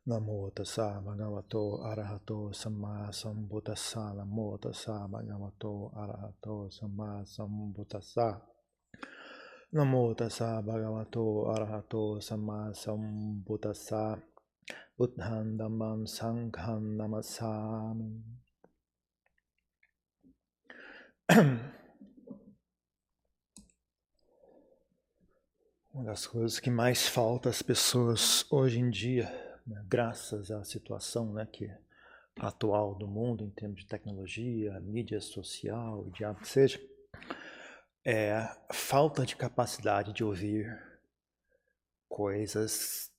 Namo tassa bhagavato arahato samma sambuddhassa. Namo tassa bhagavato arahato samma sambuddhassa. Namo tassa bhagavato arahato samma sambuddhassa. Buddham dhammam sangham namassami. Uma das coisas que mais falta às pessoas hoje em dia, né, graças à situação, né, atual do mundo em termos de tecnologia, mídia social, o diabo que seja, é a falta de capacidade de ouvir coisas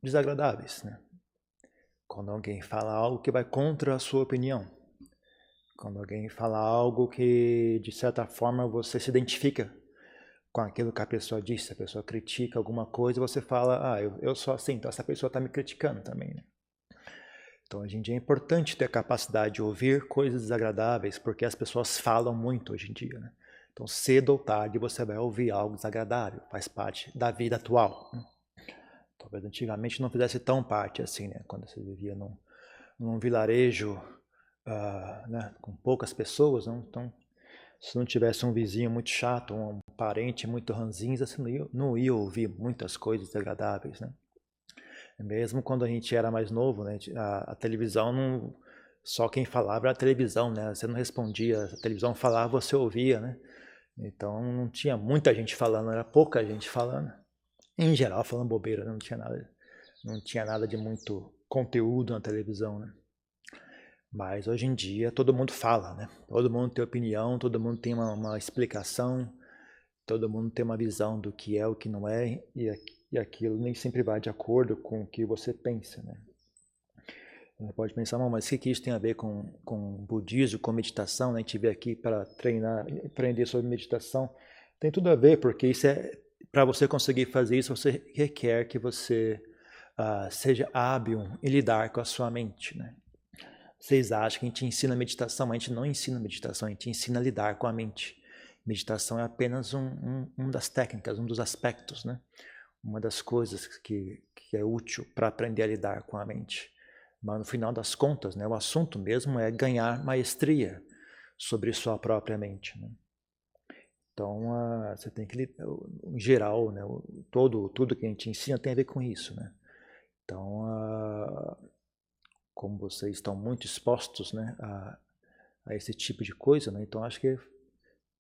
desagradáveis, né? Quando alguém fala algo que vai contra a sua opinião, quando alguém fala algo que de certa forma você se identifica com aquilo que a pessoa disse, a pessoa critica alguma coisa, você fala, eu sou assim, então essa pessoa está me criticando também, né? Então hoje em dia é importante ter a capacidade de ouvir coisas desagradáveis, porque as pessoas falam muito hoje em dia, né? Então cedo ou tarde você vai ouvir algo desagradável, faz parte da vida atual, né? Talvez antigamente não fizesse tão parte assim, né? Quando você vivia num vilarejo, né, com poucas pessoas, né? Então se não tivesse um vizinho muito chato, um parente muito ranzinza, você não ia ouvir muitas coisas desagradáveis, né? Mesmo quando a gente era mais novo, né, a televisão não... Só quem falava era a televisão, né? Você não respondia, a televisão falava, você ouvia, né? Então não tinha muita gente falando, era pouca gente falando. Em geral, falando bobeira, não tinha nada de muito conteúdo na televisão, né? Mas hoje em dia todo mundo fala, né? Todo mundo tem opinião, todo mundo tem uma explicação, todo mundo tem uma visão do que é, o que não é, e aquilo nem sempre vai de acordo com o que você pensa, né? Você pode pensar, mas o que isso tem a ver com budismo, com meditação, né? A gente veio aqui para treinar, aprender sobre meditação. Tem tudo a ver, porque isso para você conseguir fazer isso, você requer que você seja hábil em lidar com a sua mente, né? Vocês acham que a gente ensina meditação, mas a gente não ensina meditação, a gente ensina a lidar com a mente. Meditação é apenas uma das técnicas, um dos aspectos, né? Uma das coisas que é útil para aprender a lidar com a mente. Mas no final das contas, né, o assunto mesmo é ganhar maestria sobre sua própria mente, né? Então, você tem que, em geral, né, tudo que a gente ensina tem a ver com isso, né? Então, como vocês estão muito expostos, né, a esse tipo de coisa, né, então acho que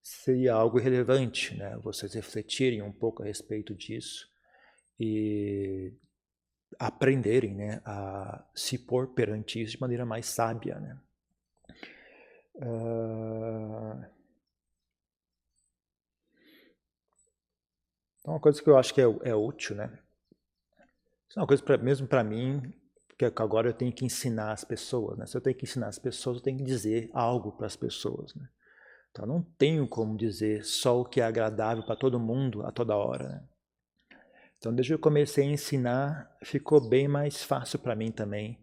seria algo relevante, né, vocês refletirem um pouco a respeito disso e aprenderem, né, a se pôr perante isso de maneira mais sábia, né? Então, uma coisa que eu acho que é útil, né? Isso é uma coisa mesmo para mim, que agora eu tenho que ensinar as pessoas, né? Se eu tenho que ensinar as pessoas, eu tenho que dizer algo para as pessoas, né? Então, eu não tenho como dizer só o que é agradável para todo mundo a toda hora, né? Então, desde que eu comecei a ensinar, ficou bem mais fácil para mim também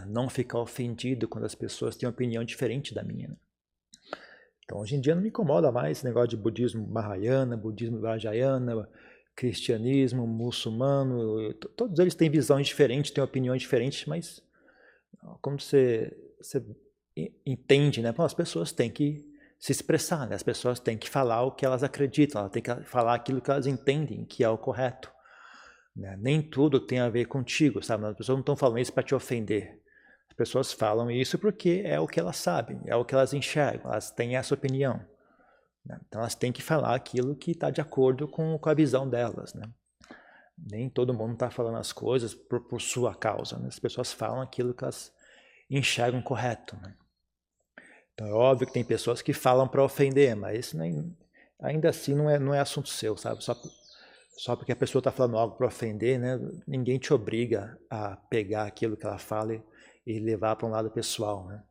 não ficar ofendido quando as pessoas têm uma opinião diferente da minha, né? Então, hoje em dia não me incomoda mais esse negócio de budismo Mahayana, budismo Vajrayana, cristianismo, muçulmano. Todos eles têm visões diferentes, têm opiniões diferentes, mas como você entende, né? As pessoas têm que se expressar, né? As pessoas têm que falar o que elas acreditam, elas têm que falar aquilo que elas entendem que é o correto, né? Nem tudo tem a ver contigo, sabe? As pessoas não estão falando isso para te ofender. As pessoas falam isso porque é o que elas sabem, é o que elas enxergam, elas têm essa opinião, né? Então elas têm que falar aquilo que está de acordo com a visão delas, né? Nem todo mundo está falando as coisas por sua causa, né? As pessoas falam aquilo que elas enxergam correto, né? Então é óbvio que tem pessoas que falam para ofender, mas isso ainda assim não é assunto seu, sabe? Só porque a pessoa está falando algo para ofender, né? Ninguém te obriga a pegar aquilo que ela fala e levar para um lado pessoal, né?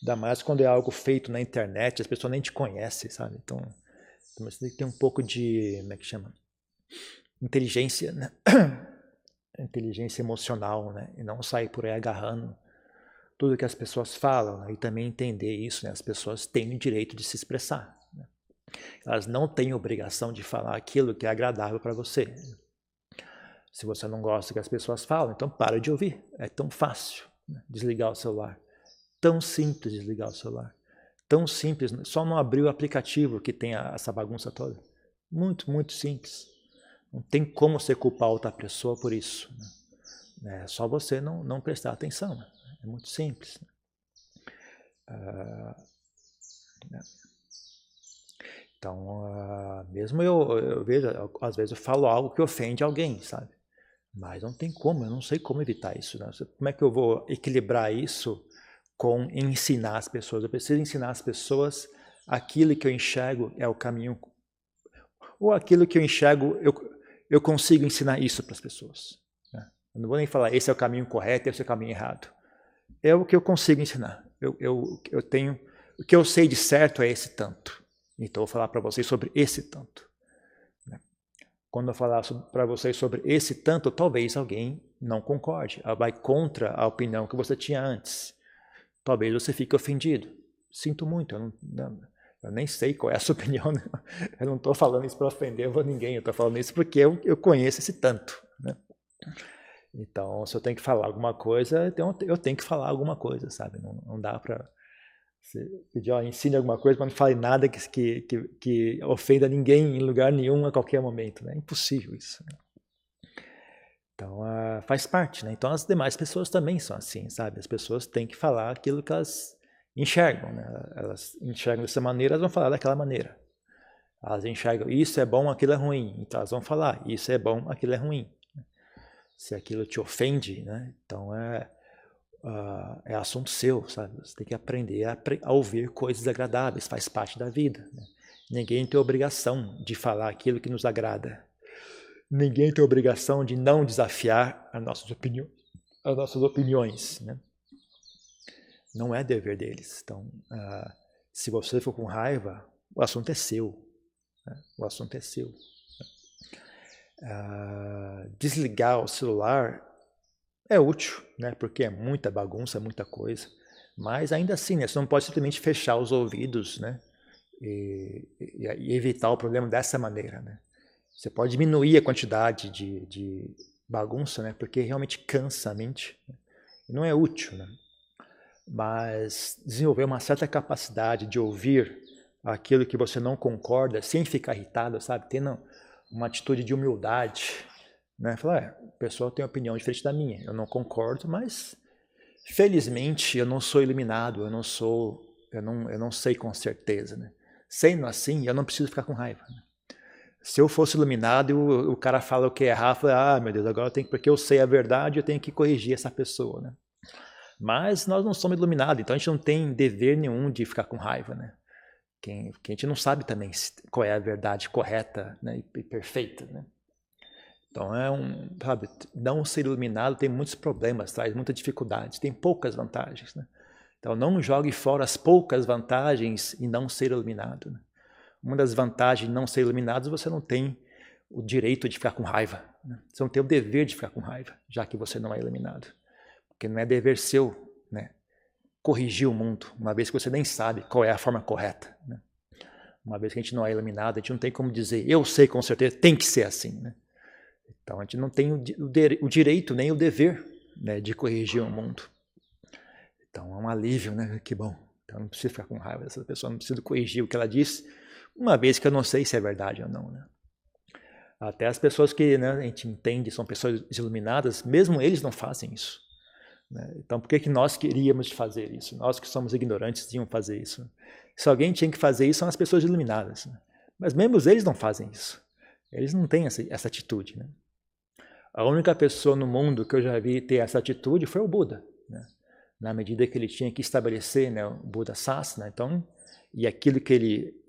Ainda mais quando é algo feito na internet, as pessoas nem te conhecem, sabe? Então você tem que ter um pouco de, como é que chama? Inteligência, né? Inteligência emocional, né? E não sair por aí agarrando tudo que as pessoas falam, né? E também entender isso, né? As pessoas têm o direito de se expressar, né? Elas não têm obrigação de falar aquilo que é agradável para você. Se você não gosta do que as pessoas falam, então para de ouvir. É tão fácil, né, desligar o celular. Tão simples desligar o celular. Tão simples, só não abrir o aplicativo que tem essa bagunça toda. Muito, muito simples. Não tem como você culpar outra pessoa por isso, né? É só você não prestar atenção. Né? É muito simples. Né? Então, mesmo eu vejo, às vezes eu falo algo que ofende alguém, sabe? Mas não tem como, eu não sei como evitar isso. Né? Como é que eu vou equilibrar isso com ensinar as pessoas? Eu preciso ensinar as pessoas aquilo que eu enxergo é o caminho, ou aquilo que eu enxergo, eu consigo ensinar isso para as pessoas. Né? Eu não vou nem falar esse é o caminho correto, esse é o caminho errado. É o que eu consigo ensinar. Eu tenho, o que eu sei de certo é esse tanto. Então eu vou falar para vocês sobre esse tanto. Né? Quando eu falar para vocês sobre esse tanto, talvez alguém não concorde, vai contra a opinião que você tinha antes. Talvez você fique ofendido. Sinto muito, eu nem sei qual é a sua opinião. Né? Eu não estou falando isso para ofender ninguém, eu estou falando isso porque eu conheço esse tanto. Né? Então, se eu tenho que falar alguma coisa, então eu tenho que falar alguma coisa, sabe? Não dá para pedir, ensine alguma coisa, mas não fale nada que ofenda ninguém em lugar nenhum a qualquer momento. Né? É impossível isso. Né? Então, faz parte. Né? Então, as demais pessoas também são assim, sabe? As pessoas têm que falar aquilo que elas enxergam. Né? Elas enxergam dessa maneira, elas vão falar daquela maneira. Elas enxergam isso é bom, aquilo é ruim. Então, elas vão falar isso é bom, aquilo é ruim. Se aquilo te ofende, né? Então é assunto seu, sabe? Você tem que aprender a ouvir coisas agradáveis, faz parte da vida. Né? Ninguém tem obrigação de falar aquilo que nos agrada. Ninguém tem obrigação de não desafiar as nossas opiniões. Né? Não é dever deles. Então, se você for com raiva, o assunto é seu. Né? O assunto é seu. Desligar o celular é útil, né? Porque é muita bagunça, é muita coisa. Mas ainda assim, né? Você não pode simplesmente fechar os ouvidos, né? E evitar o problema dessa maneira, né? Você pode diminuir a quantidade de bagunça, né? Porque realmente cansa a mente. Né? E não é útil, né? Mas desenvolver uma certa capacidade de ouvir aquilo que você não concorda sem ficar irritado, sabe? Tendo uma atitude de humildade, né? Falar, o pessoal tem uma opinião diferente da minha, eu não concordo, mas felizmente eu não sou iluminado, eu não sei com certeza, né? Sendo assim, eu não preciso ficar com raiva. Né? Se eu fosse iluminado e o cara fala o que é errado, eu falo, meu Deus, agora eu tenho porque eu sei a verdade, eu tenho que corrigir essa pessoa, né? Mas nós não somos iluminados, então a gente não tem dever nenhum de ficar com raiva, né? Que a gente não sabe também qual é a verdade correta, né, e perfeita, né? Então sabe, não ser iluminado tem muitos problemas, traz muita dificuldade, tem poucas vantagens, né? Então não jogue fora as poucas vantagens em não ser iluminado. Né? Uma das vantagens de não ser iluminado é você não tem o direito de ficar com raiva. Né? Você não tem o dever de ficar com raiva, já que você não é iluminado. Porque não é dever seu, né, corrigir o mundo, uma vez que você nem sabe qual é a forma correta. Né? Uma vez que a gente não é iluminado, a gente não tem como dizer, eu sei com certeza, tem que ser assim. Né? Então a gente não tem o direito nem o dever, né, de corrigir o mundo. Então é um alívio, né? Que bom. Então não preciso ficar com raiva dessa pessoa, não preciso corrigir o que ela disse, uma vez que eu não sei se é verdade ou não. Né? Até as pessoas que, né, a gente entende são pessoas iluminadas, mesmo eles não fazem isso. Né? Então por que nós queríamos fazer isso? Nós que somos ignorantes devíamos fazer isso. Se alguém tinha que fazer isso, são as pessoas iluminadas. Né? Mas mesmo eles não fazem isso. Eles não têm essa atitude. Né? A única pessoa no mundo que eu já vi ter essa atitude foi o Buda. Né? Na medida que ele tinha que estabelecer, né, o Buda Sasana, então, e aquilo que ele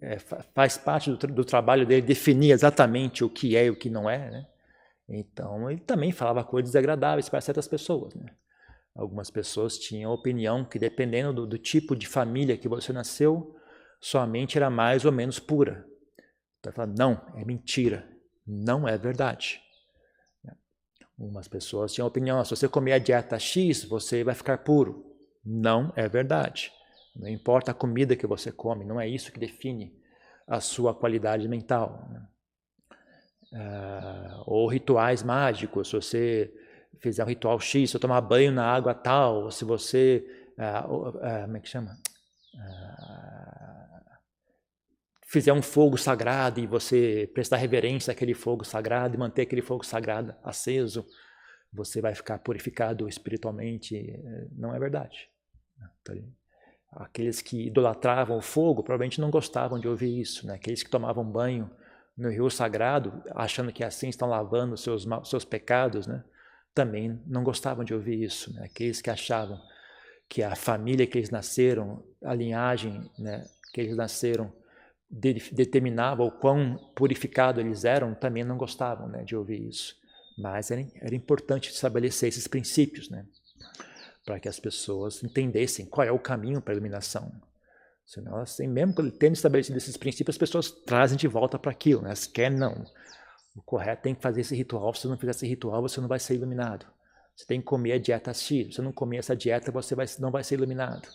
faz parte do trabalho dele, definir exatamente o que é e o que não é. Né? Então ele também falava coisas desagradáveis para certas pessoas. Né? Algumas pessoas tinham a opinião que dependendo do tipo de família que você nasceu, sua mente era mais ou menos pura. Então ele falava, não, é mentira, não é verdade. Umas pessoas tinham a opinião, se você comer a dieta X, você vai ficar puro. Não é verdade. Não importa a comida que você come, não é isso que define a sua qualidade mental. Ou rituais mágicos, se você fizer um ritual X, se eu tomar banho na água tal, se você, como é que chama? Fizer um fogo sagrado e você prestar reverência àquele fogo sagrado e manter aquele fogo sagrado aceso, você vai ficar purificado espiritualmente. Não é verdade. Aqueles que idolatravam o fogo provavelmente não gostavam de ouvir isso, né? Aqueles que tomavam banho no rio sagrado, achando que assim estão lavando seus pecados, né? Também não gostavam de ouvir isso, né? Aqueles que achavam que a família que eles nasceram, a linhagem, né, que eles nasceram, determinava o quão purificado eles eram, também não gostavam, né, de ouvir isso. Mas era importante estabelecer esses princípios, né, para que as pessoas entendessem qual é o caminho para a iluminação. Senão, assim, mesmo tendo estabelecido esses princípios, as pessoas trazem de volta para aquilo, né? Elas querem, não. O correto tem que fazer esse ritual. Se você não fizer esse ritual, você não vai ser iluminado. Você tem que comer a dieta X. Se você não comer essa dieta, você não vai ser iluminado.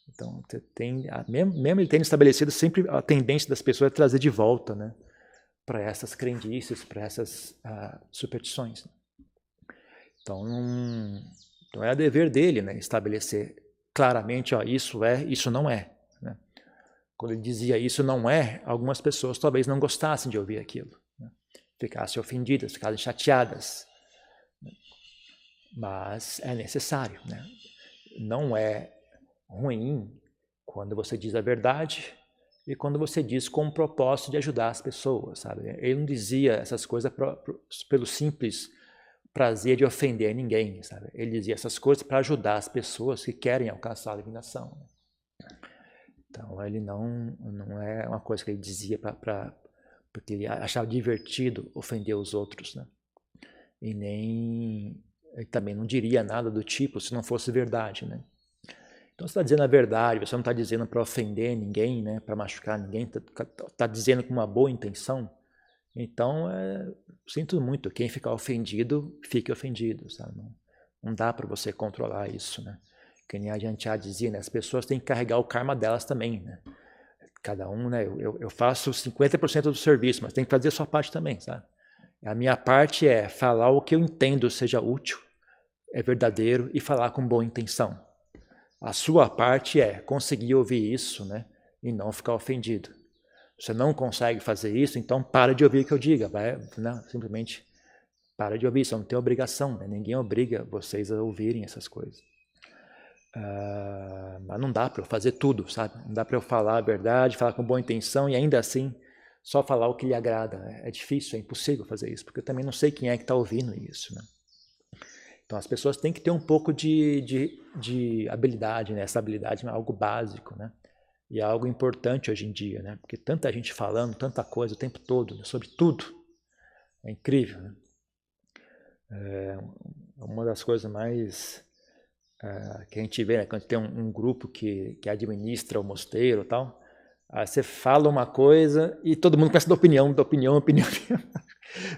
Então, você tem, mesmo ele tendo estabelecido, sempre a tendência das pessoas é trazer de volta, né, para essas crendices, para essas superstições. Então é dever dele, né, estabelecer claramente, ó, isso é, isso não é. Né? Quando ele dizia isso não é, algumas pessoas talvez não gostassem de ouvir aquilo, né? Ficassem ofendidas, ficassem chateadas. Mas é necessário, né? Não é ruim quando você diz a verdade e quando você diz com o propósito de ajudar as pessoas, sabe? Ele não dizia essas coisas pelo simples prazer de ofender ninguém, sabe? Ele dizia essas coisas para ajudar as pessoas que querem alcançar a iluminação. Então, ele não é uma coisa que ele dizia porque ele achava divertido ofender os outros, né? E nem ele também não diria nada do tipo se não fosse verdade, né? Então você está dizendo a verdade, você não está dizendo para ofender ninguém, né? Para machucar ninguém, está dizendo com uma boa intenção. Então, sinto muito, quem ficar ofendido, fique ofendido, sabe? Não dá para você controlar isso, né? Que nem a gente já dizia, né? As pessoas têm que carregar o karma delas também, né? Cada um, né? Eu faço 50% do serviço, mas tem que fazer a sua parte também, sabe? A minha parte é falar o que eu entendo seja útil, é verdadeiro e falar com boa intenção. A sua parte é conseguir ouvir isso, né? E não ficar ofendido. Você não consegue fazer isso, então para de ouvir o que eu diga. Não, simplesmente para de ouvir. Você não tem obrigação, né? Ninguém obriga vocês a ouvirem essas coisas. Mas não dá para eu fazer tudo, sabe? Não dá para eu falar a verdade, falar com boa intenção e ainda assim só falar o que lhe agrada. É difícil, é impossível fazer isso, porque eu também não sei quem é que está ouvindo isso, né? Então as pessoas têm que ter um pouco de habilidade, né? Essa habilidade é algo básico, né? E é algo importante hoje em dia, né? Porque tanta gente falando, tanta coisa o tempo todo, né? Sobre tudo. É incrível, né? Uma das coisas mais que a gente vê, né? Quando tem um grupo que administra o mosteiro e tal, aí você fala uma coisa e todo mundo começa a dar opinião.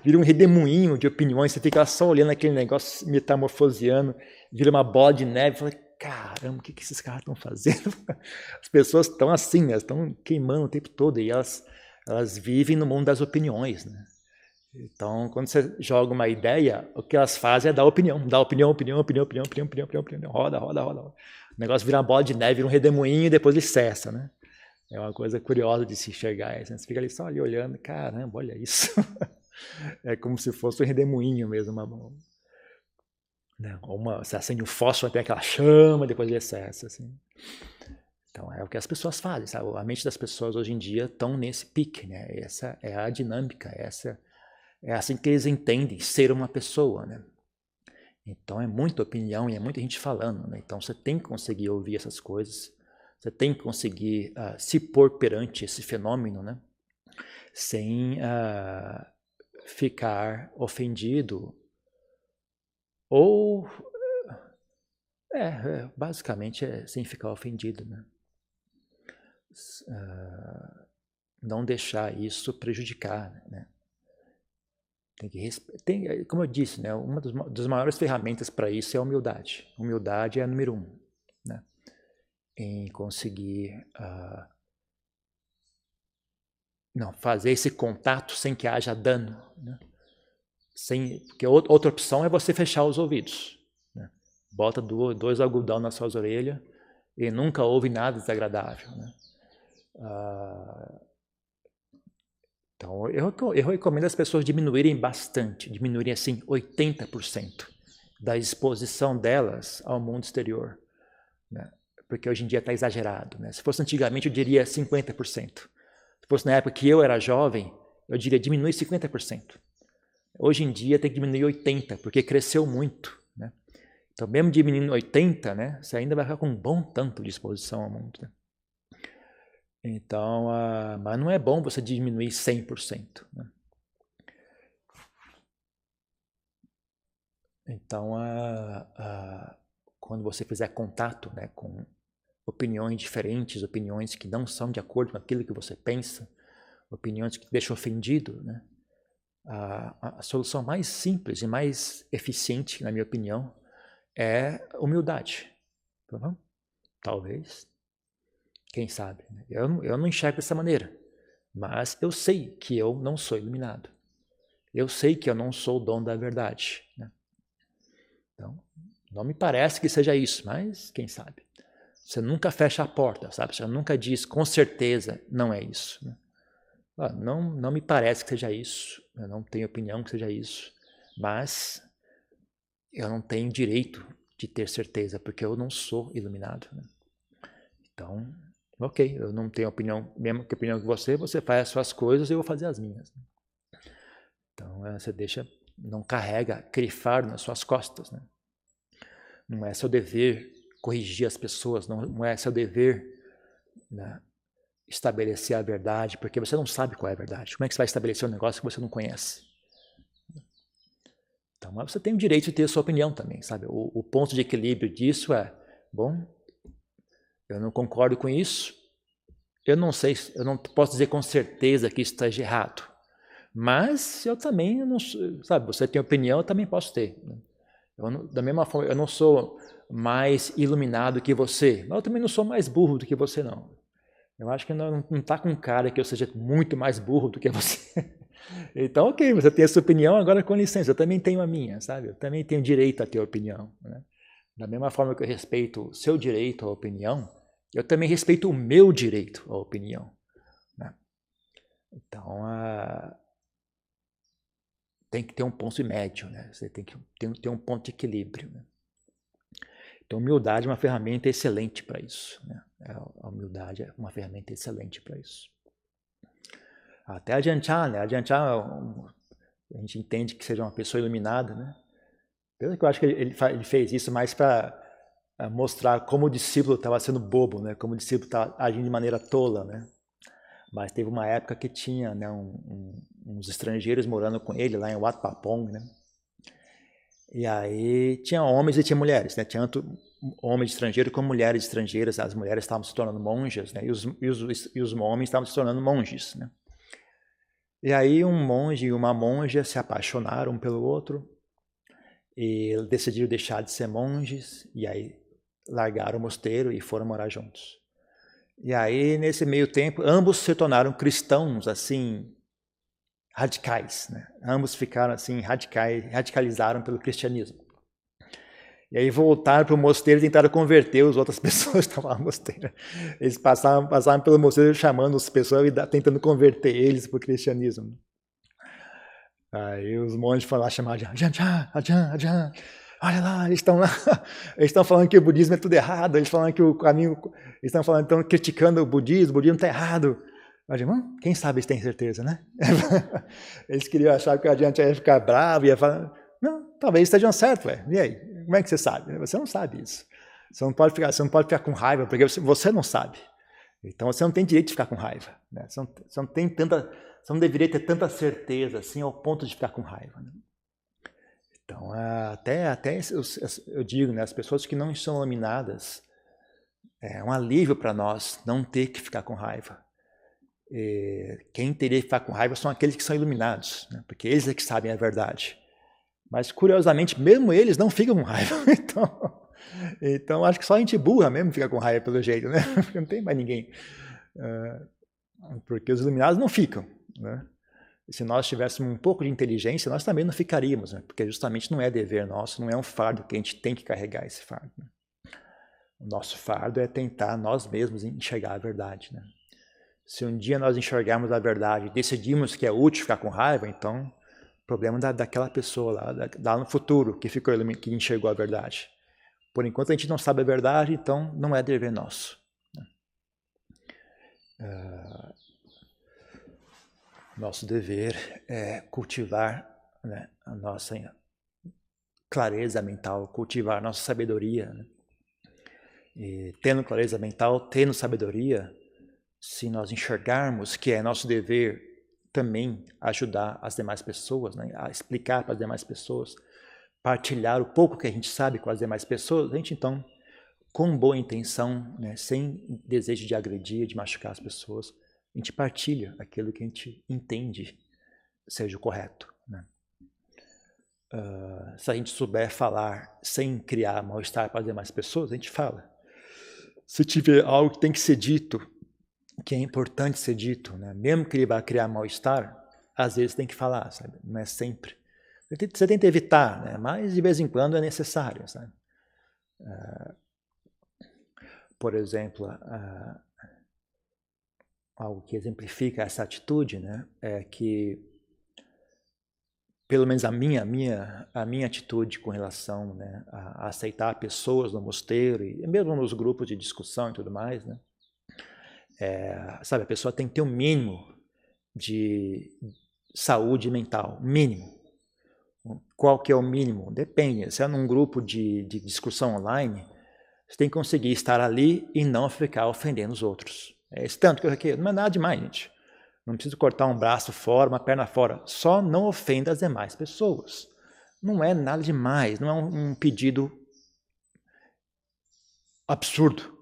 Vira um redemoinho de opiniões, você fica só olhando aquele negócio metamorfoseando, vira uma bola de neve, fala, caramba, o que esses caras estão fazendo? As pessoas estão assim, elas estão queimando o tempo todo e elas vivem no mundo das opiniões, né? Então, quando você joga uma ideia, o que elas fazem é dar opinião, opinião, roda. O negócio vira uma bola de neve, vira um redemoinho e depois ele cessa, né? É uma coisa curiosa de se enxergar. Você fica ali só ali olhando, caramba, olha isso. É como se fosse um redemoinho mesmo. Você acende um fósforo, tem aquela chama, depois ele cessa. Assim. Então, é o que as pessoas fazem. Sabe? A mente das pessoas hoje em dia estão nesse pique. Né? Essa é a dinâmica, é assim que eles entendem ser uma pessoa. Né? Então, é muita opinião e é muita gente falando. Né? Então, você tem que conseguir ouvir essas coisas. Você tem que conseguir se pôr perante esse fenômeno, né? Sem ficar ofendido ou basicamente sem ficar ofendido, né? Não deixar isso prejudicar, né? Como eu disse, né? Uma das maiores ferramentas para isso é a humildade. Humildade é a número 1, né? Em conseguir Não, fazer esse contato sem que haja dano, né? Porque outra opção é você fechar os ouvidos, né? Bota 2 algodão nas suas orelhas e nunca ouve nada desagradável, né? Então, eu recomendo as pessoas diminuírem bastante, diminuírem assim 80% da exposição delas ao mundo exterior, né? Porque hoje em dia está exagerado, né? Se fosse antigamente, eu diria 50%. Se fosse na época que eu era jovem, eu diria diminui 50%. Hoje em dia tem que diminuir 80%, porque cresceu muito, né? Então, mesmo diminuindo 80%, né, você ainda vai ficar com um bom tanto de exposição ao mundo, né? Então, mas não é bom você diminuir 100%, né? Então, quando você fizer contato, né, com opiniões diferentes, opiniões que não são de acordo com aquilo que você pensa, opiniões que te deixam ofendido, né, a solução mais simples e mais eficiente, na minha opinião, é humildade. Tá bom? Talvez. Quem sabe? Né? Eu não enxergo dessa maneira, mas eu sei que eu não sou iluminado. Eu sei que eu não sou o dono da verdade, né? Então, não me parece que seja isso, mas quem sabe? Você nunca fecha a porta, sabe? Você nunca diz, com certeza, não é isso, né? Não me parece que seja isso, eu não tenho opinião que seja isso, mas eu não tenho direito de ter certeza, porque eu não sou iluminado, né? Então, ok, eu não tenho opinião, mesmo que opinião que você faz as suas coisas e eu vou fazer as minhas. Então, você não carrega aquele fardo nas suas costas, né? Não é seu dever corrigir as pessoas, não é seu dever, né, estabelecer a verdade, porque você não sabe qual é a verdade. Como é que você vai estabelecer um negócio que você não conhece? Então, mas você tem o direito de ter a sua opinião também, sabe? O ponto de equilíbrio disso é, bom, eu não concordo com isso, eu não sei, eu não posso dizer com certeza que isso está errado, mas eu também, não, sabe, você tem opinião, eu também posso ter, né? Da mesma forma, eu não sou mais iluminado que você, mas eu também não sou mais burro do que você, não. Eu acho que não está com cara que eu seja muito mais burro do que você. Então, ok, você tem a sua opinião, agora com licença, eu também tenho a minha, sabe? Eu também tenho direito a ter opinião, né? Da mesma forma que eu respeito o seu direito à opinião, eu também respeito o meu direito à opinião, né? Então, tem que ter um ponto médio, né? Você tem que ter um ponto de equilíbrio, né? Então, humildade é uma ferramenta excelente para isso, né? A humildade é uma ferramenta excelente para isso. Até a Ajahn, né? A Ajahn, a gente entende que seja uma pessoa iluminada, né? Pelo que eu acho que ele fez isso mais para mostrar como o discípulo estava sendo bobo, né? Como o discípulo estava agindo de maneira tola, né? Mas teve uma época que tinha, né, uns estrangeiros morando com ele lá em Wat Pah Pong, né? E aí tinha homens e tinha mulheres, né? Tinha tanto homens estrangeiros como mulheres estrangeiras. As mulheres estavam se tornando monjas, né? E os homens estavam se tornando monges, né? E aí um monge e uma monja se apaixonaram um pelo outro e decidiram deixar de ser monges e aí largaram o mosteiro e foram morar juntos. E aí, nesse meio tempo, ambos se tornaram cristãos, assim, radicais, né? Ambos ficaram, assim, radicalizaram pelo cristianismo. E aí voltaram para o mosteiro e tentaram converter as outras pessoas que estavam lá no mosteiro. Eles passaram pelo mosteiro chamando as pessoas e tentando converter eles para o cristianismo. Aí os monges foram lá chamar Ajahn, olha lá, eles estão falando que o budismo é tudo errado, eles falando que o caminho, estão criticando o budismo está errado. Ajahn, quem sabe eles têm certeza, né? Eles queriam achar que o Ajahn ia ficar bravo, ia falar, não, talvez estejam certos, ué. E aí, como é que você sabe? Você não sabe isso. Você não pode ficar com raiva, porque você não sabe. Então você não tem direito de ficar com raiva, né? Você não deveria ter tanta certeza assim ao ponto de ficar com raiva, né? Então, até eu digo, né, as pessoas que não são iluminadas, é um alívio para nós não ter que ficar com raiva. Quem teria que ficar com raiva são aqueles que são iluminados, né, porque eles é que sabem a verdade. Mas, curiosamente, mesmo eles não ficam com raiva. Então acho que só a gente burra mesmo fica com raiva pelo jeito, né? Não tem mais ninguém. Porque os iluminados não ficam, né? Se nós tivéssemos um pouco de inteligência, nós também não ficaríamos, né? Porque justamente não é dever nosso, não é um fardo que a gente tem que carregar esse fardo, né? O nosso fardo é tentar nós mesmos enxergar a verdade, né? Se um dia nós enxergarmos a verdade e decidimos que é útil ficar com raiva, então o problema daquela pessoa lá no futuro que que enxergou a verdade. Por enquanto a gente não sabe a verdade, então não é dever nosso. Nosso dever é cultivar, né, a nossa clareza mental, cultivar a nossa sabedoria, né? E tendo clareza mental, tendo sabedoria, se nós enxergarmos que é nosso dever também ajudar as demais pessoas, né, a explicar para as demais pessoas, partilhar o pouco que a gente sabe com as demais pessoas, a gente então, com boa intenção, né, sem desejo de agredir, de machucar as pessoas, a gente partilha aquilo que a gente entende seja o correto, né? Se a gente souber falar sem criar mal-estar para as demais pessoas, a gente fala. Se tiver algo que tem que ser dito, que é importante ser dito, né? Mesmo que ele vá criar mal-estar, às vezes tem que falar, sabe? Não é sempre. Você tenta evitar, né? Mas de vez em quando é necessário, sabe? Por exemplo, algo que exemplifica essa atitude, né? É que, pelo menos a minha atitude com relação, né, a aceitar pessoas no mosteiro e mesmo nos grupos de discussão e tudo mais, né? Sabe, a pessoa tem que ter um mínimo de saúde mental, mínimo. Qual que é o mínimo? Depende. Se é num grupo de discussão online, você tem que conseguir estar ali e não ficar ofendendo os outros. É esse tanto que eu requeiro. Não é nada demais, gente. Não preciso cortar um braço fora, uma perna fora. Só não ofenda as demais pessoas. Não é nada demais. Não é um pedido absurdo.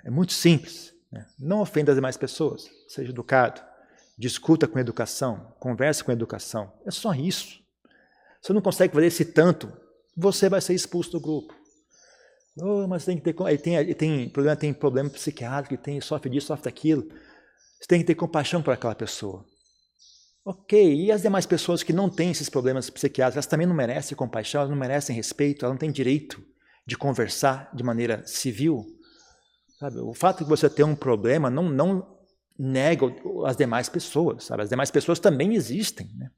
É muito simples. Não ofenda as demais pessoas. Seja educado. Discuta com educação. Converse com educação. É só isso. Se você não consegue fazer esse tanto, você vai ser expulso do grupo. Oh, mas tem que ter, tem problema psiquiátrico, sofre disso, sofre daquilo. Você tem que ter compaixão por aquela pessoa. Ok, e as demais pessoas que não têm esses problemas psiquiátricos, elas também não merecem compaixão, elas não merecem respeito, elas não têm direito de conversar de maneira civil. Sabe? O fato de você ter um problema não nega as demais pessoas. Sabe? As demais pessoas também existem, né?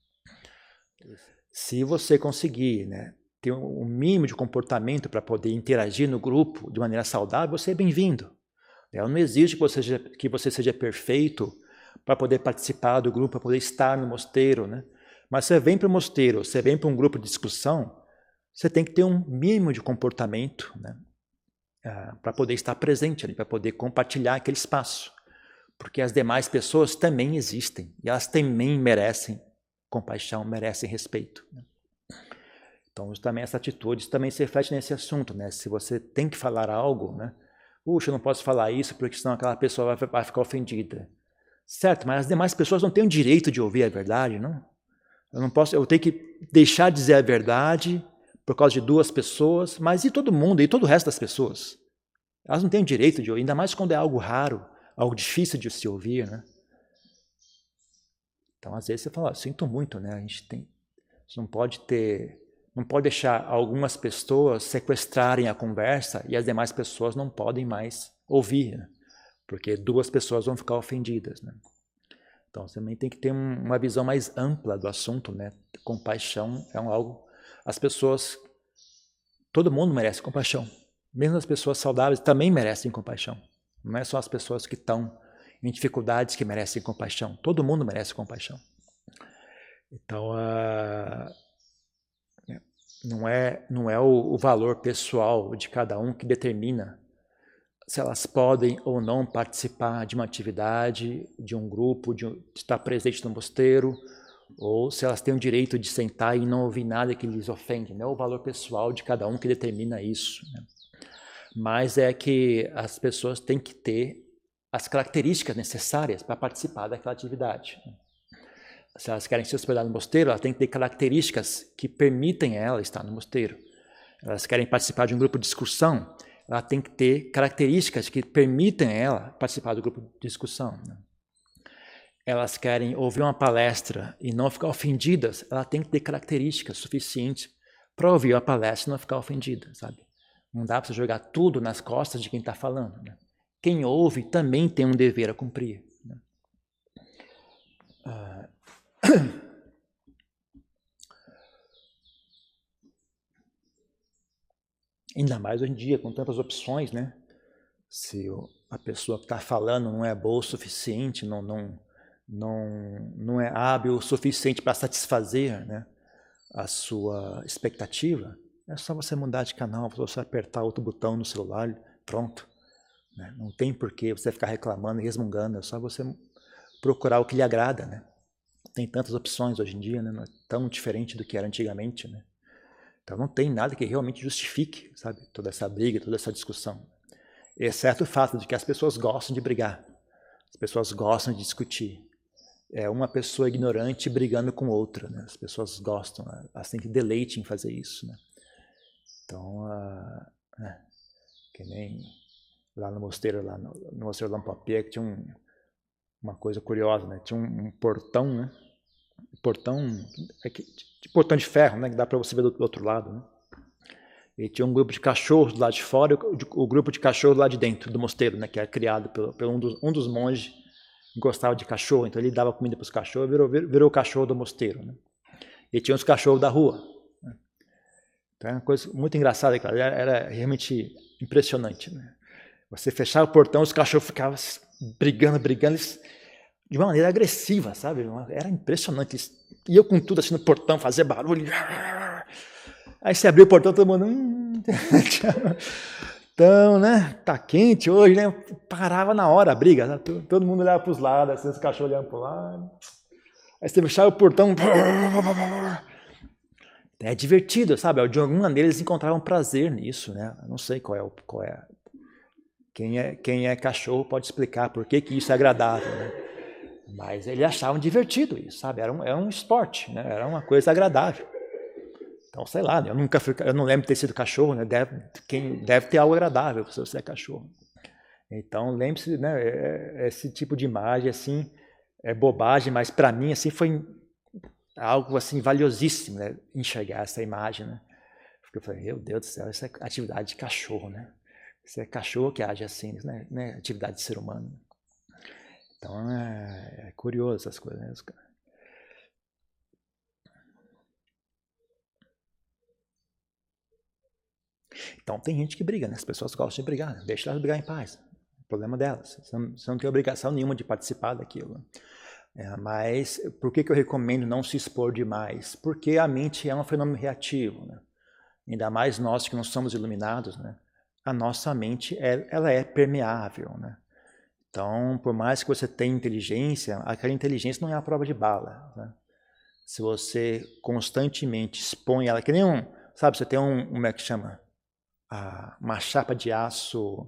Se você conseguir, né, ter um mínimo de comportamento para poder interagir no grupo de maneira saudável, você é bem-vindo. Não exige que você seja perfeito para poder participar do grupo, para poder estar no mosteiro, né? Mas você vem para o mosteiro, você vem para um grupo de discussão, você tem que ter um mínimo de comportamento, né, para poder estar presente ali, para poder compartilhar aquele espaço. Porque as demais pessoas também existem e elas também merecem compaixão, merecem respeito. Então, também essa atitude também se reflete nesse assunto, né? Se você tem que falar algo, né? Puxa, eu não posso falar isso porque senão aquela pessoa vai ficar ofendida. Certo, mas as demais pessoas não têm o direito de ouvir a verdade, não? Eu tenho que deixar de dizer a verdade por causa de duas pessoas, mas e todo mundo, e todo o resto das pessoas? Elas não têm o direito de ouvir, ainda mais quando é algo raro, algo difícil de se ouvir, né? Então, às vezes você fala, sinto muito, né? Você não pode deixar algumas pessoas sequestrarem a conversa e as demais pessoas não podem mais ouvir, né? Porque duas pessoas vão ficar ofendidas, né? Então, você também tem que ter uma visão mais ampla do assunto, né? Compaixão é algo... Todo mundo merece compaixão. Mesmo as pessoas saudáveis também merecem compaixão. Não é só as pessoas que estão em dificuldades que merecem compaixão. Todo mundo merece compaixão. Então, não é o valor pessoal de cada um que determina se elas podem ou não participar de uma atividade, de um grupo, de estar presente no mosteiro, ou se elas têm o direito de sentar e não ouvir nada que lhes ofende. Não é o valor pessoal de cada um que determina isso, né? Mas é que as pessoas têm que ter as características necessárias para participar daquela atividade. Se elas querem se hospedar no mosteiro, elas têm que ter características que permitem a ela estar no mosteiro. Elas querem participar de um grupo de discussão, ela tem que ter características que permitem a ela participar do grupo de discussão, né? elas querem ouvir uma palestra e não ficar ofendidas, ela tem que ter características suficientes para ouvir a palestra e não ficar ofendida, sabe? Não dá para você jogar tudo nas costas de quem está falando, né? Quem ouve também tem um dever a cumprir, né? Ainda mais hoje em dia, com tantas opções, né? Se a pessoa que está falando não é boa o suficiente, não é hábil o suficiente para satisfazer, né, a sua expectativa, é só você mudar de canal, você apertar outro botão no celular, pronto. Né? Não tem por que você ficar reclamando e resmungando, é só você procurar o que lhe agrada. Né? Tem tantas opções hoje em dia, né? Não é tão diferente do que era antigamente. Né? Então não tem nada que realmente justifique, sabe, toda essa briga, toda essa discussão. Exceto o fato de que as pessoas gostam de brigar, as pessoas gostam de discutir. É uma pessoa ignorante brigando com outra, né? As pessoas gostam, elas têm deleite em fazer isso, né? Então, que nem lá no mosteiro, no mosteiro Lampapé, que tinha uma coisa curiosa, né? Tinha um portão, né? Portão, portão de ferro, né? Que dá para você ver do outro lado, né? E tinha um grupo de cachorros do lado de fora e o grupo de cachorros lá de dentro do mosteiro, né? Que era criado por um dos monges que gostava de cachorro, então ele dava comida para os cachorros e virou o cachorro do mosteiro, né? E tinha os cachorros da rua. Né? Então era uma coisa muito engraçada, cara. Era realmente impressionante, né? Você fechava o portão, os cachorros ficavam brigando de uma maneira agressiva, sabe? Era impressionante. Eles iam com tudo assim no portão, fazer barulho. Aí você abriu o portão, todo mundo... Então, né? Tá quente hoje, né? Parava na hora a briga. Né? Todo mundo olhava para os lados, assim, os cachorros olhando para o lado. Aí você fechava o portão... É divertido, sabe? De alguma maneira eles encontravam prazer nisso, né? Eu não sei qual é. Quem é cachorro pode explicar por que isso é agradável, né? Mas eles achavam divertido isso, sabe? Era um esporte, né? Era uma coisa agradável. Então, sei lá, eu não lembro de ter sido cachorro, né? Deve ter algo agradável se você é cachorro. Então, lembre-se, né? Esse tipo de imagem, assim, é bobagem, mas para mim, assim, foi algo, assim, valiosíssimo, né? Enxergar essa imagem, né? Porque eu falei, meu Deus do céu, isso é atividade de cachorro, né? Isso é cachorro que age assim, né? Não é atividade de ser humano. Então, é curioso essas coisas, né? Então tem gente que briga, né? As pessoas gostam de brigar, né? Deixa elas brigar em paz. O problema delas. Você não tem obrigação nenhuma de participar daquilo. Mas por que eu recomendo não se expor demais? Porque a mente é um fenômeno reativo, né? Ainda mais nós que não somos iluminados, né? A nossa mente ela é permeável, né? Então, por mais que você tenha inteligência, aquela inteligência não é a prova de bala, né? Se você constantemente expõe ela, que nem sabe, você tem como é que chama? Uma chapa de aço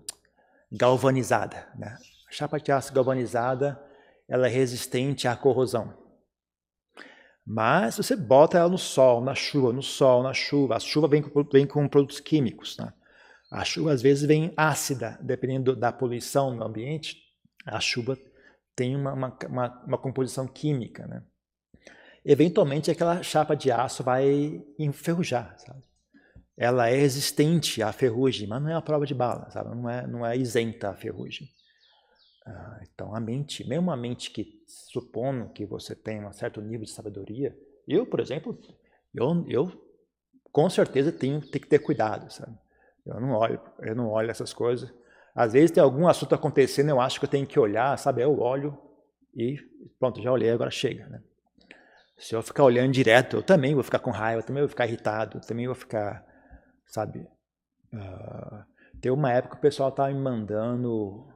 galvanizada, né? A chapa de aço galvanizada, ela é resistente à corrosão. Mas você bota ela no sol, na chuva, a chuva vem com produtos químicos, né? A chuva às vezes vem ácida, dependendo da poluição no ambiente, a chuva tem uma composição química, né? Eventualmente aquela chapa de aço vai enferrujar, sabe? Ela é resistente à ferrugem, mas não é a prova de bala, sabe? Não é isenta à ferrugem. Então a mente, mesmo a mente que supondo que você tem um certo nível de sabedoria, eu, por exemplo, eu com certeza tenho que ter cuidado, sabe? Eu não olho essas coisas. Às vezes tem algum assunto acontecendo, eu acho que eu tenho que olhar, sabe? Eu olho e pronto, já olhei, agora chega, né? Se eu ficar olhando direto, eu também vou ficar com raiva, eu também vou ficar irritado, eu também vou ficar, sabe? Tem uma época que o pessoal estava me mandando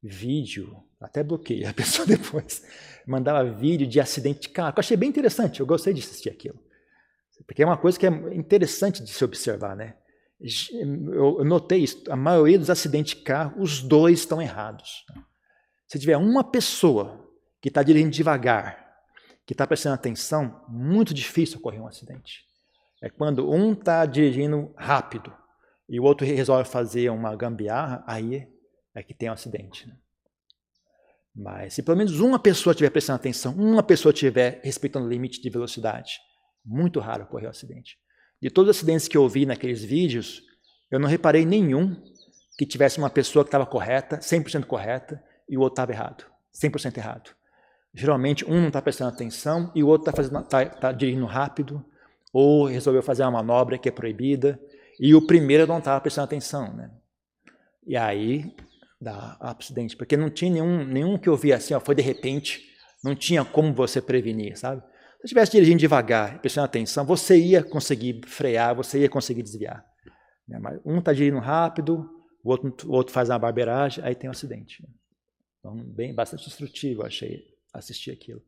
vídeo, até bloqueei a pessoa depois, mandava vídeo de acidente de carro, que eu achei bem interessante, eu gostei de assistir aquilo. Porque é uma coisa que é interessante de se observar, né? Eu notei isso, a maioria dos acidentes de carro, os dois estão errados. Se tiver uma pessoa que está dirigindo devagar, que está prestando atenção, muito difícil ocorrer um acidente. É quando um está dirigindo rápido e o outro resolve fazer uma gambiarra, aí é que tem um acidente. Né? Mas se pelo menos uma pessoa estiver prestando atenção, uma pessoa estiver respeitando o limite de velocidade, muito raro ocorrer um acidente. De todos os acidentes que eu vi naqueles vídeos, eu não reparei nenhum que tivesse uma pessoa que estava correta, 100% correta, e o outro estava errado, 100% errado. Geralmente um não está prestando atenção e o outro está dirigindo rápido, ou resolveu fazer uma manobra que é proibida, e o primeiro não estava prestando atenção, né? E aí dá acidente, porque não tinha nenhum que eu vi assim, ó, foi de repente, não tinha como você prevenir, sabe? Se você estivesse dirigindo devagar, prestando atenção, você ia conseguir frear, você ia conseguir desviar. Né? Mas um está dirigindo rápido, o outro faz uma barbeiragem, aí tem um acidente. Então, bastante instrutivo, eu achei, assistir aquilo.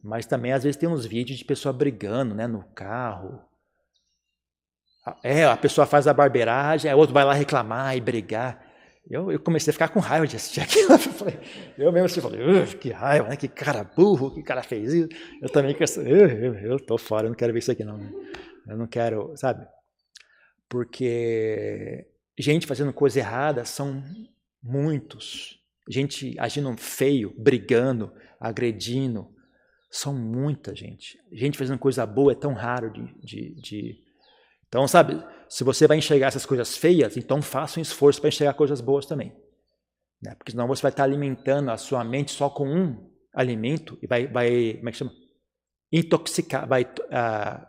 Mas também, às vezes, tem uns vídeos de pessoa brigando, né, no carro. A pessoa faz a barbeiragem, aí o outro vai lá reclamar e brigar. Eu comecei a ficar com raiva de assistir aquilo. Eu mesmo falei, que raiva, né? Que cara burro, que cara fez isso. Eu também eu tô fora, eu não quero ver isso aqui não. Eu não quero, sabe? Porque gente fazendo coisa errada são muitos. Gente agindo feio, brigando, agredindo. São muita gente. Gente fazendo coisa boa é tão raro de... Então, sabe, se você vai enxergar essas coisas feias, então faça um esforço para enxergar coisas boas também. Né? Porque senão você vai estar alimentando a sua mente só com um alimento e vai como é que chama? Intoxicar, vai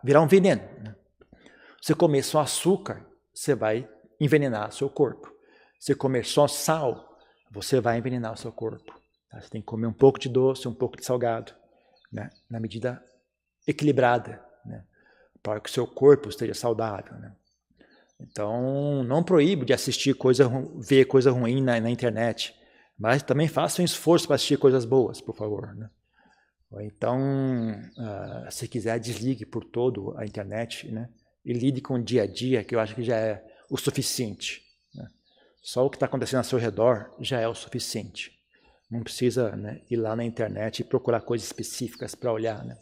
virar um veneno. Né? Você comer só açúcar, você vai envenenar o seu corpo. Se comer só sal, você vai envenenar o seu corpo. Tá? Você tem que comer um pouco de doce, um pouco de salgado, né? Na medida equilibrada, né? Para que o seu corpo esteja saudável. Né? Então, não proíbo de assistir ver coisa ruim na internet, mas também faça um esforço para assistir coisas boas, por favor. Né? Ou então, se quiser, desligue por todo a internet, né? E lide com o dia a dia, que eu acho que já é o suficiente. Né? Só o que está acontecendo ao seu redor já é o suficiente. Não precisa, né, ir lá na internet e procurar coisas específicas para olhar. Né?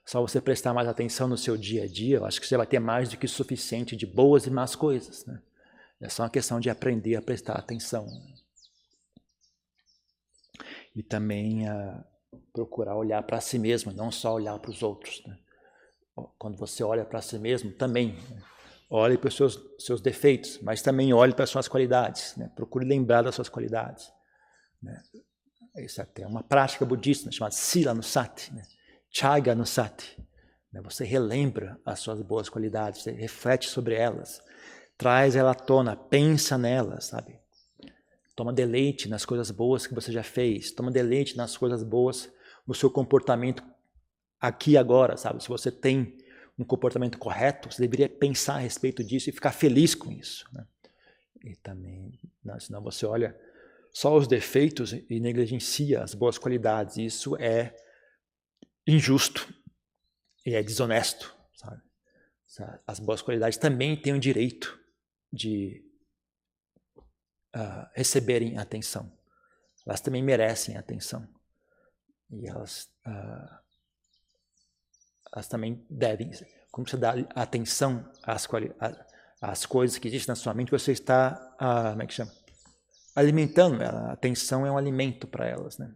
Só você prestar mais atenção no seu dia a dia, eu acho que você vai ter mais do que o suficiente de boas e más coisas. Né? É só uma questão de aprender a prestar atenção. E também procurar olhar para si mesmo, não só olhar para os outros. Né? Quando você olha para si mesmo, também, né? Olhe para os seus defeitos, mas também olhe para as suas qualidades. Né? Procure lembrar das suas qualidades. Né? Isso até é uma prática budista, né? Chamada Sila no Sati, né? Chaga no Sati. Né? Você relembra as suas boas qualidades, você reflete sobre elas, traz ela à tona, pensa nelas, sabe? Toma deleite nas coisas boas que você já fez, toma deleite nas coisas boas no seu comportamento aqui e agora, sabe? Se você tem um comportamento correto, você deveria pensar a respeito disso e ficar feliz com isso. Né? E também, não, senão você olha só os defeitos e negligencia as boas qualidades. Isso é injusto e é desonesto. Sabe? As boas qualidades também têm o direito de receberem atenção. Elas também merecem atenção. E elas também devem. Como você dá atenção às coisas que existem na sua mente, você está, como é que chama? Alimentando ela. A atenção é um alimento para elas. Né?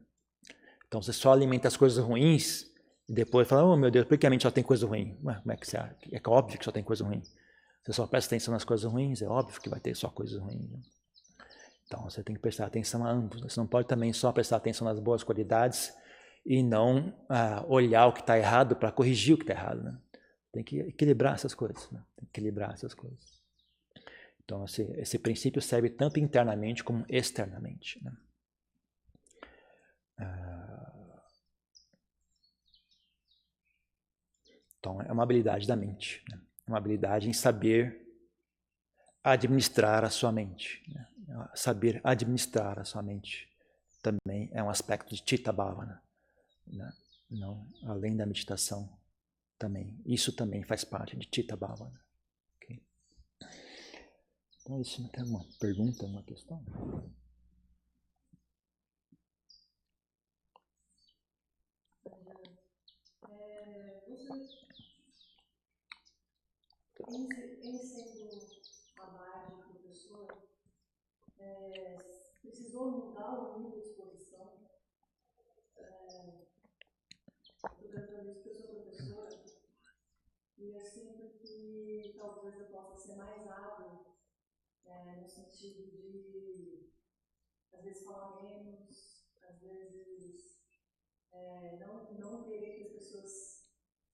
Então, você só alimenta as coisas ruins e depois fala, oh meu Deus, por que a mente só tem coisa ruim? Ué, como é que você acha? É óbvio que só tem coisa ruim. Você só presta atenção nas coisas ruins, é óbvio que vai ter só coisas ruins. Né? Então, você tem que prestar atenção a ambos. Você não pode também só prestar atenção nas boas qualidades e não olhar o que está errado para corrigir o que está errado. Né? Tem que equilibrar essas coisas. Né? Tem que equilibrar essas coisas. Então, esse princípio serve tanto internamente como externamente. Né? Então, é uma habilidade da mente. Né? É uma habilidade em saber administrar a sua mente. Né? Saber administrar a sua mente também é um aspecto de Chitta Bhavana. Né? Não, além da meditação, também. Isso também faz parte de Chitta Bhavana. Okay? Então, isso não tem uma pergunta, uma questão? Em sendo amado, professor, precisou mudar o nível de exposição. Eu estou isso porque eu sou professora e eu sinto que talvez eu possa ser mais hábil no sentido de, às vezes, falar menos, às vezes, não querer que as pessoas,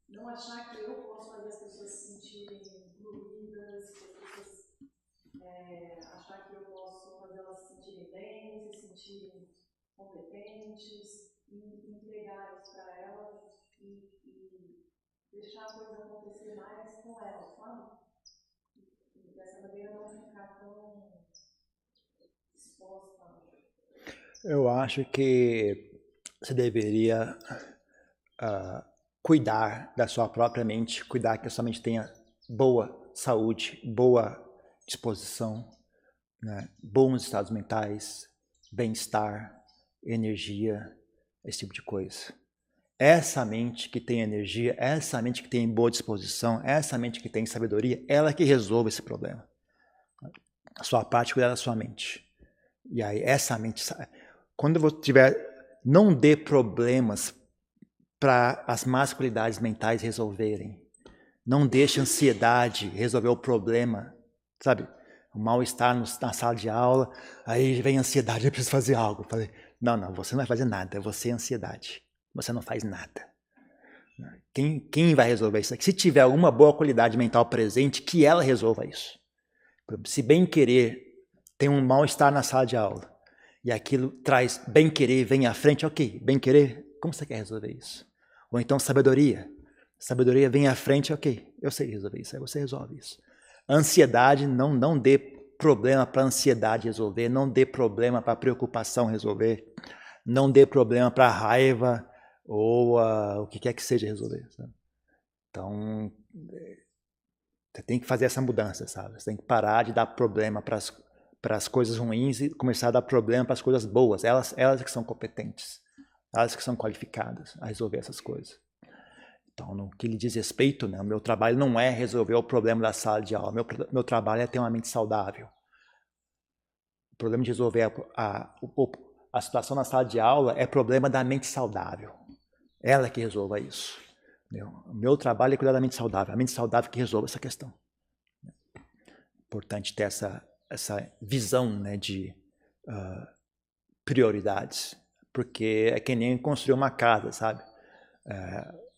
não achar que eu posso fazer as pessoas se sentirem incluídas, que as pessoas achar que eu posso fazer elas se sentirem bem, se sentirem competentes, e entregar isso para elas e deixar a coisa acontecer mais com elas, sabe? E dessa maneira não ficar tão exposta. Eu acho que você deveria cuidar da sua própria mente, cuidar que a sua mente tenha boa saúde, boa disposição, né? Bons estados mentais, bem-estar, energia, esse tipo de coisa. Essa mente que tem energia, essa mente que tem boa disposição, essa mente que tem sabedoria, ela que resolve esse problema. A sua parte é cuidar da sua mente. E aí, essa mente, quando você tiver, não dê problemas para as más qualidades mentais resolverem. Não deixe a ansiedade resolver o problema, sabe? O mal-estar na sala de aula, aí vem a ansiedade, eu preciso fazer algo. Eu falei, não, você não vai fazer nada, você é ansiedade. Você não faz nada. Quem vai resolver isso aqui? Se tiver alguma boa qualidade mental presente, que ela resolva isso. Se bem querer tem um mal-estar na sala de aula e aquilo traz bem querer, vem à frente, ok, bem querer, como você quer resolver isso? Ou então sabedoria vem à frente, ok, eu sei resolver isso, aí você resolve isso. Ansiedade, não dê problema para a ansiedade resolver, não dê problema para a preocupação resolver, não dê problema para a raiva ou o que quer que seja resolver. Sabe? Então, você tem que fazer essa mudança, sabe? Você tem que parar de dar problema para as coisas ruins e começar a dar problema para as coisas boas. Elas que são competentes, elas que são qualificadas a resolver essas coisas. Então, no que lhe diz respeito, né, o meu trabalho não é resolver o problema da sala de aula. Meu trabalho é ter uma mente saudável. O problema de resolver a situação na sala de aula é problema da mente saudável. Ela que resolva isso. O meu trabalho é cuidar da mente saudável. A mente saudável que resolve essa questão. Importante ter essa visão, né, de prioridades. Porque é que nem construir uma casa, sabe?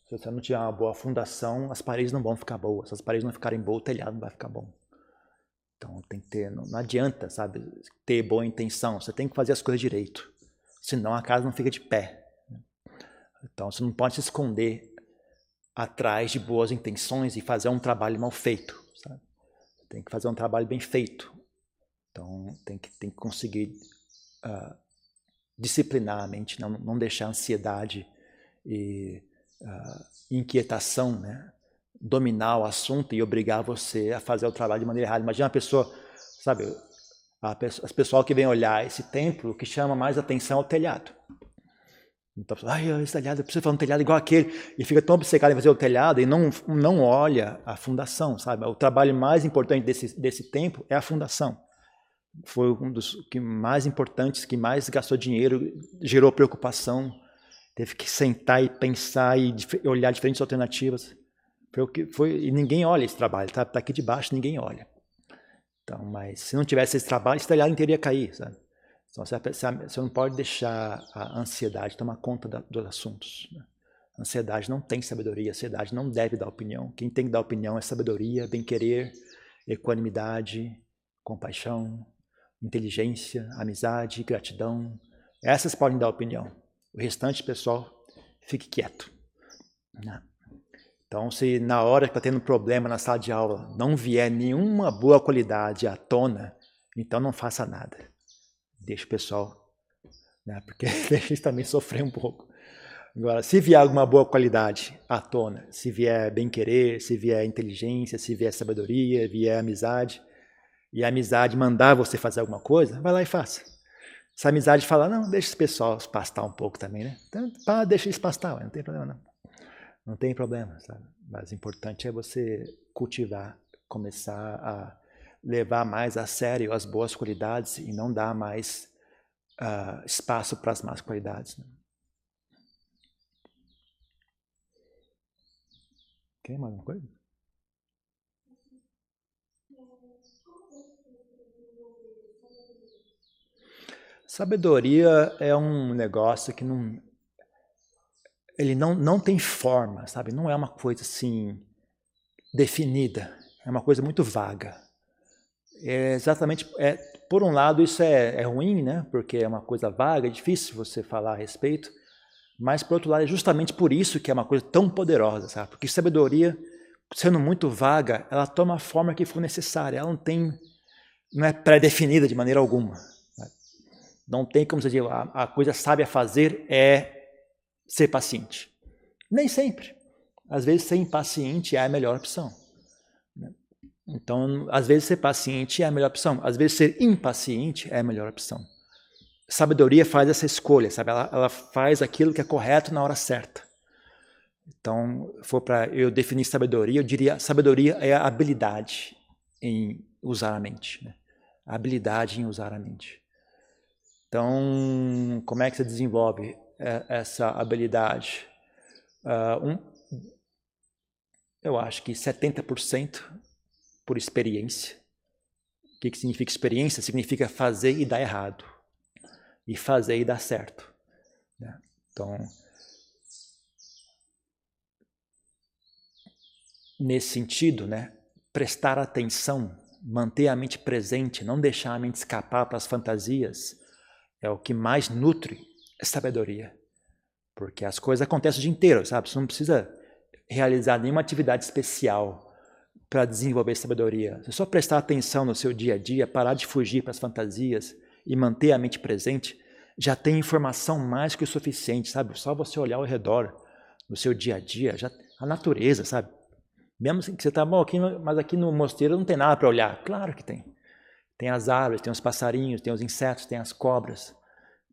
Se você não tiver uma boa fundação, as paredes não vão ficar boas. Se as paredes não ficarem boas, o telhado não vai ficar bom. Então tem que ter, não adianta, sabe, ter boa intenção. Você tem que fazer as coisas direito. Senão a casa não fica de pé. Então você não pode se esconder atrás de boas intenções e fazer um trabalho mal feito. Sabe? Você tem que fazer um trabalho bem feito. Então tem que conseguir disciplinar a mente, não deixar a ansiedade e inquietação, né, dominar o assunto e obrigar você a fazer o trabalho de maneira errada. Imagina uma pessoa, sabe, as pessoal que vem olhar esse templo, o que chama mais atenção é o telhado. Então, esse telhado, eu preciso fazer um telhado igual aquele, e fica tão obcecado em fazer o telhado e não olha a fundação, sabe? O trabalho mais importante desse templo é a fundação. Foi um dos que mais importantes, que mais gastou dinheiro, gerou preocupação, teve que sentar e pensar e olhar diferentes alternativas. E ninguém olha esse trabalho, tá aqui debaixo, ninguém olha. Então, mas se não tivesse esse trabalho, esse telhado inteiro ia cair, sabe? Então você não pode deixar a ansiedade tomar conta dos assuntos. Né? A ansiedade não tem sabedoria, a ansiedade não deve dar opinião. Quem tem que dar opinião é sabedoria, bem-querer, equanimidade, compaixão, inteligência, amizade, gratidão. Essas podem dar opinião. O restante, pessoal, fique quieto. Né? Então, se na hora que está tendo problema na sala de aula não vier nenhuma boa qualidade à tona, então não faça nada. Deixa o pessoal, né? Porque deixa eles também sofrer um pouco. Agora, se vier alguma boa qualidade à tona, se vier bem-querer, se vier inteligência, se vier sabedoria, vier amizade, e a amizade mandar você fazer alguma coisa, vai lá e faça. Se a amizade falar, não, deixa esse pessoal pastar um pouco também, né? Então, deixa eles pastar, não tem problema não. Não tem problema, sabe? Mas o importante é você cultivar, começar a levar mais a sério as boas qualidades e não dar mais espaço para as más qualidades. Né? Quer mais uma coisa? Sabedoria é um negócio que ele não tem forma, sabe? Não é uma coisa assim definida, é uma coisa muito vaga. Por um lado isso é ruim, né? Porque é uma coisa vaga, é difícil você falar a respeito, mas por outro lado é justamente por isso que é uma coisa tão poderosa, sabe? Porque sabedoria, sendo muito vaga, ela toma a forma que for necessária, ela não é pré-definida de maneira alguma. Não tem como você dizer, a coisa sábia a fazer é ser paciente. Nem sempre. Às vezes ser impaciente é a melhor opção. Então, às vezes ser paciente é a melhor opção. Às vezes ser impaciente é a melhor opção. Sabedoria faz essa escolha, sabe? Ela faz aquilo que é correto na hora certa. Então, se for para eu definir sabedoria, eu diria sabedoria é a habilidade em usar a mente. Né? A habilidade em usar a mente. Então, como é que você desenvolve essa habilidade? Eu acho que 70% por experiência. O que significa experiência? Significa fazer e dar errado. E fazer e dar certo. Né? Então, nesse sentido, né, prestar atenção, manter a mente presente, não deixar a mente escapar para as fantasias, é o que mais nutre a sabedoria. Porque as coisas acontecem o dia inteiro, sabe? Você não precisa realizar nenhuma atividade especial para desenvolver sabedoria. Você só prestar atenção no seu dia a dia, parar de fugir para as fantasias e manter a mente presente, já tem informação mais que o suficiente, sabe? Só você olhar ao redor, no seu dia a dia, já, a natureza, sabe? Mesmo que você está bom aqui, mas aqui no mosteiro não tem nada para olhar. Claro que tem. Tem as árvores, tem os passarinhos, tem os insetos, tem as cobras.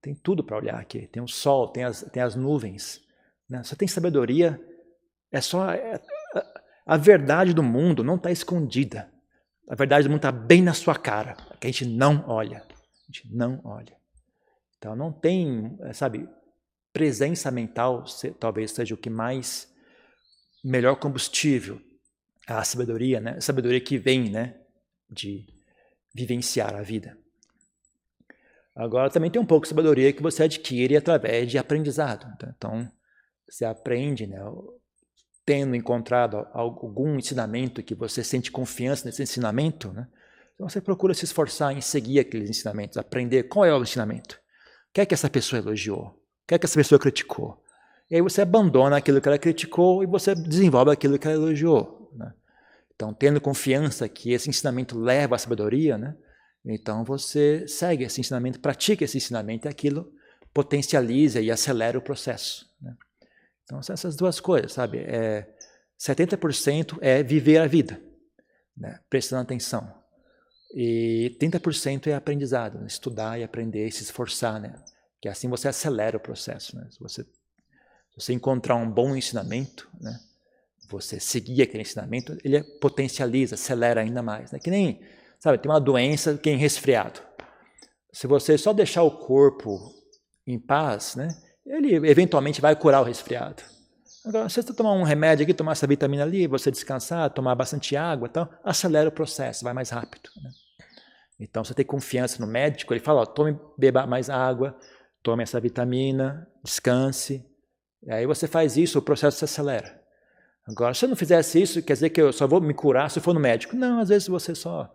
Tem tudo para olhar aqui. Tem o sol, tem as nuvens. Né? Você tem sabedoria, a verdade do mundo não está escondida. A verdade do mundo está bem na sua cara, que a gente não olha. A gente não olha. Então não tem, sabe, presença mental talvez seja o que mais, melhor combustível, a sabedoria, né? A sabedoria que vem, né, de vivenciar a vida. Agora também tem um pouco de sabedoria que você adquire através de aprendizado. Então, você aprende, né, tendo encontrado algum ensinamento que você sente confiança nesse ensinamento, né? Então você procura se esforçar em seguir aqueles ensinamentos, aprender qual é o ensinamento. O que é que essa pessoa elogiou? O que é que essa pessoa criticou? E aí você abandona aquilo que ela criticou e você desenvolve aquilo que ela elogiou. Né? Então, tendo confiança que esse ensinamento leva à sabedoria, né? Então você segue esse ensinamento, pratica esse ensinamento e aquilo potencializa e acelera o processo. Né? Então, são essas duas coisas, sabe? 70% é viver a vida, né? Prestando atenção. E 30% é aprendizado, né? Estudar e aprender, se esforçar, né? Que assim você acelera o processo. Né? Se você encontrar um bom ensinamento, né? Você seguir aquele ensinamento, ele potencializa, acelera ainda mais. Né? Que nem, sabe, tem uma doença que é resfriado. Se você só deixar o corpo em paz, né? Ele eventualmente vai curar o resfriado. Agora, se você tomar um remédio aqui, tomar essa vitamina ali, você descansar, tomar bastante água, tal, acelera o processo, vai mais rápido. Né? Então, você tem confiança no médico, ele fala, ó, beba mais água, tome essa vitamina, descanse. E aí você faz isso, o processo se acelera. Agora, se eu não fizesse isso, quer dizer que eu só vou me curar se eu for no médico. Não, às vezes você só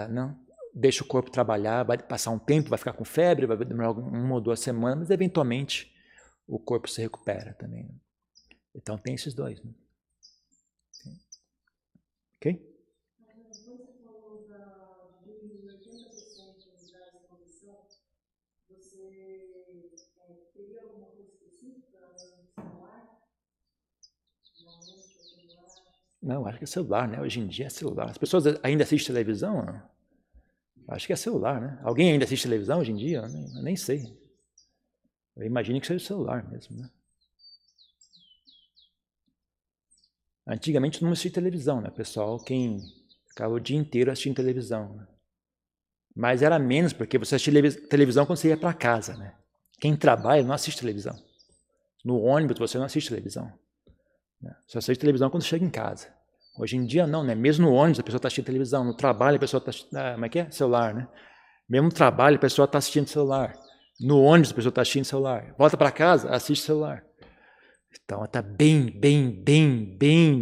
não deixa o corpo trabalhar, vai passar um tempo, vai ficar com febre, vai demorar 1 ou 2 semanas, mas eventualmente o corpo se recupera também. Então tem esses dois. Né? Ok? Não, acho que é celular, né? Hoje em dia é celular. As pessoas ainda assistem televisão? Não? Acho que é celular, né? Alguém ainda assiste televisão hoje em dia? Eu nem sei. Eu imagino que seja o celular mesmo, né? Antigamente não assistia televisão, né? Pessoal, quem ficava o dia inteiro assistindo televisão. Né? Mas era menos, porque você assistia televisão quando você ia para casa, né? Quem trabalha não assiste televisão. No ônibus você não assiste televisão. Né? Você assiste televisão quando chega em casa. Hoje em dia não, né? Mesmo no ônibus a pessoa está assistindo televisão, no trabalho a pessoa está assistindo, como é que é? Celular, né? Mesmo no trabalho a pessoa está assistindo celular. No ônibus a pessoa está assistindo celular. Volta para casa, assiste celular. Então está bem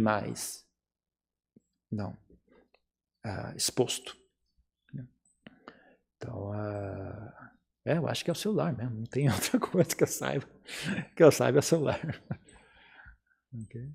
mais exposto. Então, eu acho que é o celular mesmo, não tem outra coisa que eu saiba. Que eu saiba é o celular. Okay.